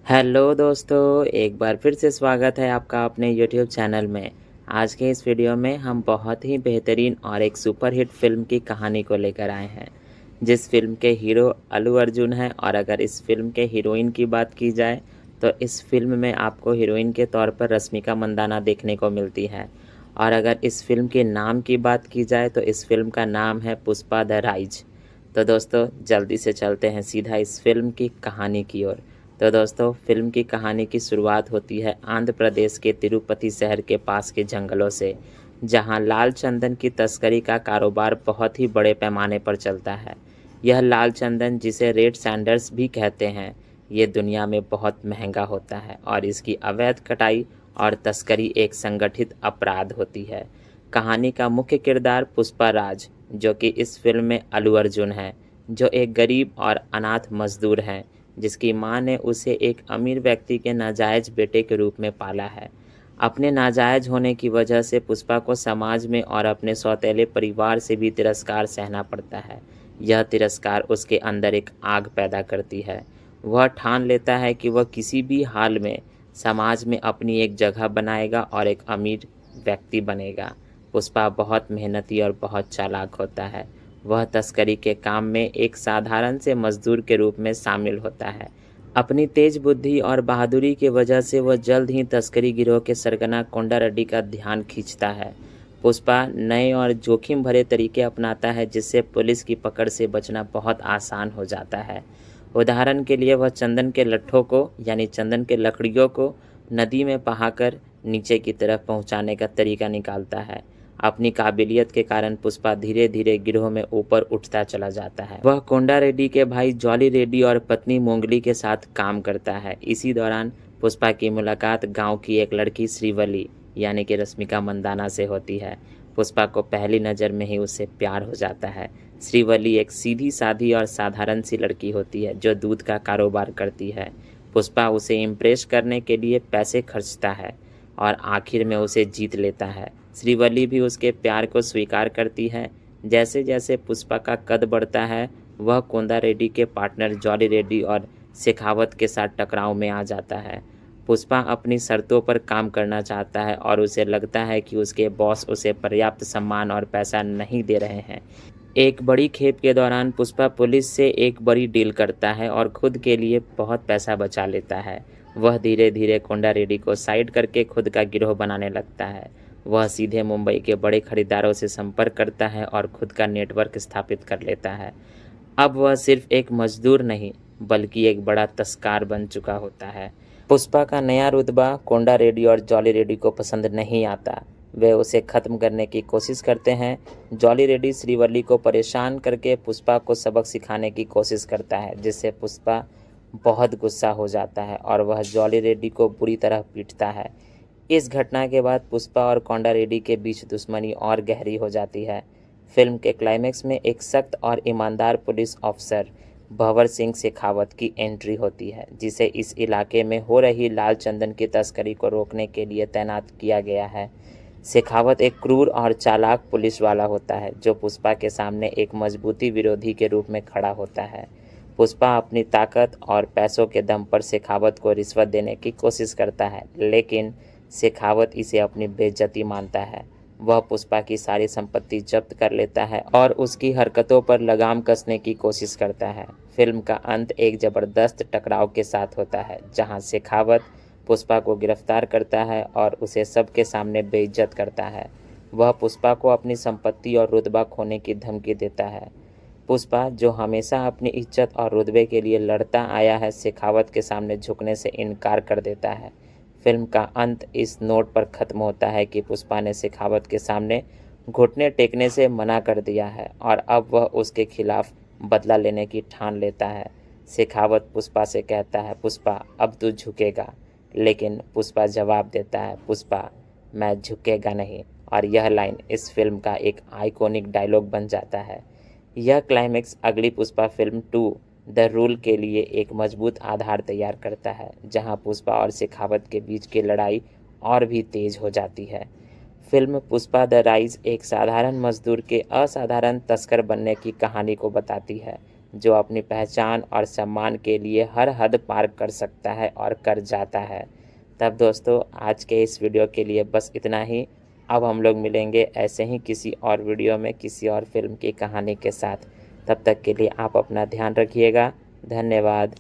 Hello दोस्तों, एक बार फिर से स्वागत है आपका अपने यूट्यूब चैनल में। आज के इस वीडियो में हम बहुत ही बेहतरीन और एक सुपरहिट फिल्म की कहानी को लेकर आए हैं, जिस फिल्म के हीरो अल्लू अर्जुन हैं। और अगर इस फिल्म के हीरोइन की बात की जाए तो इस फिल्म में आपको हीरोइन के तौर पर रश्मिका मंदाना देखने को मिलती है। और अगर इस फिल्म के नाम की बात की जाए तो इस फिल्म का नाम है पुष्पा द राइज। तो दोस्तों जल्दी से चलते हैं सीधा इस फिल्म की कहानी की ओर। तो दोस्तों फिल्म की कहानी की शुरुआत होती है आंध्र प्रदेश के तिरुपति शहर के पास के जंगलों से, जहां लाल चंदन की तस्करी का कारोबार बहुत ही बड़े पैमाने पर चलता है। यह लाल चंदन, जिसे रेड सैंडर्स भी कहते हैं, ये दुनिया में बहुत महंगा होता है और इसकी अवैध कटाई और तस्करी एक संगठित अपराध होती है। कहानी का मुख्य किरदार पुष्पा राज, जो कि इस फिल्म में अल्लू अर्जुन है, जो एक गरीब और अनाथ मजदूर हैं, जिसकी मां ने उसे एक अमीर व्यक्ति के नाजायज बेटे के रूप में पाला है। अपने नाजायज होने की वजह से पुष्पा को समाज में और अपने सौतेले परिवार से भी तिरस्कार सहना पड़ता है। यह तिरस्कार उसके अंदर एक आग पैदा करती है। वह ठान लेता है कि वह किसी भी हाल में समाज में अपनी एक जगह बनाएगा और एक अमीर व्यक्ति बनेगा। पुष्पा बहुत मेहनती और बहुत चालाक होता है। वह तस्करी के काम में एक साधारण से मजदूर के रूप में शामिल होता है। अपनी तेज बुद्धि और बहादुरी की वजह से वह जल्द ही तस्करी गिरोह के सरगना कोंडा रेड्डी का ध्यान खींचता है। पुष्पा नए और जोखिम भरे तरीके अपनाता है, जिससे पुलिस की पकड़ से बचना बहुत आसान हो जाता है। उदाहरण के लिए वह चंदन के लट्ठों को यानी चंदन के लकड़ियों को नदी में बहाकर नीचे की तरफ पहुंचाने का तरीका निकालता है। अपनी काबिलियत के कारण पुष्पा धीरे धीरे गिरोह में ऊपर उठता चला जाता है। वह कोंडा रेड्डी के भाई जॉली रेड्डी और पत्नी मोंगली के साथ काम करता है। इसी दौरान पुष्पा की मुलाकात गांव की एक लड़की श्रीवली यानी कि रश्मिका मंदाना से होती है। पुष्पा को पहली नज़र में ही उससे प्यार हो जाता है। श्रीवली एक सीधी साधी और साधारण सी लड़की होती है जो दूध का कारोबार करती है। पुष्पा उसे इम्प्रेस करने के लिए पैसे खर्चता है और आखिर में उसे जीत लेता है। श्रीवली भी उसके प्यार को स्वीकार करती है। जैसे जैसे पुष्पा का कद बढ़ता है, वह कोंदा रेड्डी के पार्टनर जॉली रेड्डी और शेखावत के साथ टकराव में आ जाता है। पुष्पा अपनी शर्तों पर काम करना चाहता है और उसे लगता है कि उसके बॉस उसे पर्याप्त सम्मान और पैसा नहीं दे रहे हैं। एक बड़ी खेप के दौरान पुष्पा पुलिस से एक बड़ी डील करता है और खुद के लिए बहुत पैसा बचा लेता है। वह धीरे धीरे कोंडा रेड्डी को साइड करके खुद का गिरोह बनाने लगता है। वह सीधे मुंबई के बड़े खरीदारों से संपर्क करता है और खुद का नेटवर्क स्थापित कर लेता है। अब वह सिर्फ एक मजदूर नहीं बल्कि एक बड़ा तस्कार बन चुका होता है। पुष्पा का नया रुतबा कोंडा रेड्डी और जॉली रेड्डी को पसंद नहीं आता। वे उसे ख़त्म करने की कोशिश करते हैं। जॉली रेड्डी श्रीवल्ली को परेशान करके पुष्पा को सबक सिखाने की कोशिश करता है, जिससे पुष्पा बहुत गुस्सा हो जाता है और वह जॉली रेड्डी को बुरी तरह पीटता है। इस घटना के बाद पुष्पा और कोंडा रेड्डी के बीच दुश्मनी और गहरी हो जाती है। फिल्म के क्लाइमेक्स में एक सख्त और ईमानदार पुलिस ऑफिसर भंवर सिंह शेखावत की एंट्री होती है, जिसे इस इलाके में हो रही लाल चंदन की तस्करी को रोकने के लिए तैनात किया गया है। शेखावत एक क्रूर और चालाक पुलिस वाला होता है, जो पुष्पा के सामने एक मजबूती विरोधी के रूप में खड़ा होता है। पुष्पा अपनी ताकत और पैसों के दम पर शेखावत को रिश्वत देने की कोशिश करता है, लेकिन शेखावत इसे अपनी बेइज्जती मानता है। वह पुष्पा की सारी संपत्ति जब्त कर लेता है और उसकी हरकतों पर लगाम कसने की कोशिश करता है। फिल्म का अंत एक ज़बरदस्त टकराव के साथ होता है, जहां शेखावत पुष्पा को गिरफ्तार करता है और उसे सबके सामने बेइज्जत करता है। वह पुष्पा को अपनी संपत्ति और रुतबा खोने की धमकी देता है। पुष्पा, जो हमेशा अपनी इज्जत और रुतबे के लिए लड़ता आया है, शेखावत के सामने झुकने से इनकार कर देता है। फिल्म का अंत इस नोट पर ख़त्म होता है कि पुष्पा ने शेखावत के सामने घुटने टेकने से मना कर दिया है और अब वह उसके खिलाफ बदला लेने की ठान लेता है। शेखावत पुष्पा से कहता है, पुष्पा अब तू झुकेगा, लेकिन पुष्पा जवाब देता है, पुष्पा मैं झुकेगा नहीं। और यह लाइन इस फिल्म का एक आइकॉनिक डायलॉग बन जाता है। यह क्लाइमेक्स अगली पुष्पा फिल्म 2 द रूल के लिए एक मजबूत आधार तैयार करता है, जहां पुष्पा और शेखावत के बीच की लड़ाई और भी तेज हो जाती है। फिल्म पुष्पा द राइज एक साधारण मजदूर के असाधारण तस्कर बनने की कहानी को बताती है। जो अपनी पहचान और सम्मान के लिए हर हद पार कर सकता है और कर जाता है। तब दोस्तों आज के इस वीडियो के लिए बस इतना ही। अब हम लोग मिलेंगे ऐसे ही किसी और वीडियो में किसी और फिल्म की कहानी के साथ। तब तक के लिए आप अपना ध्यान रखिएगा। धन्यवाद।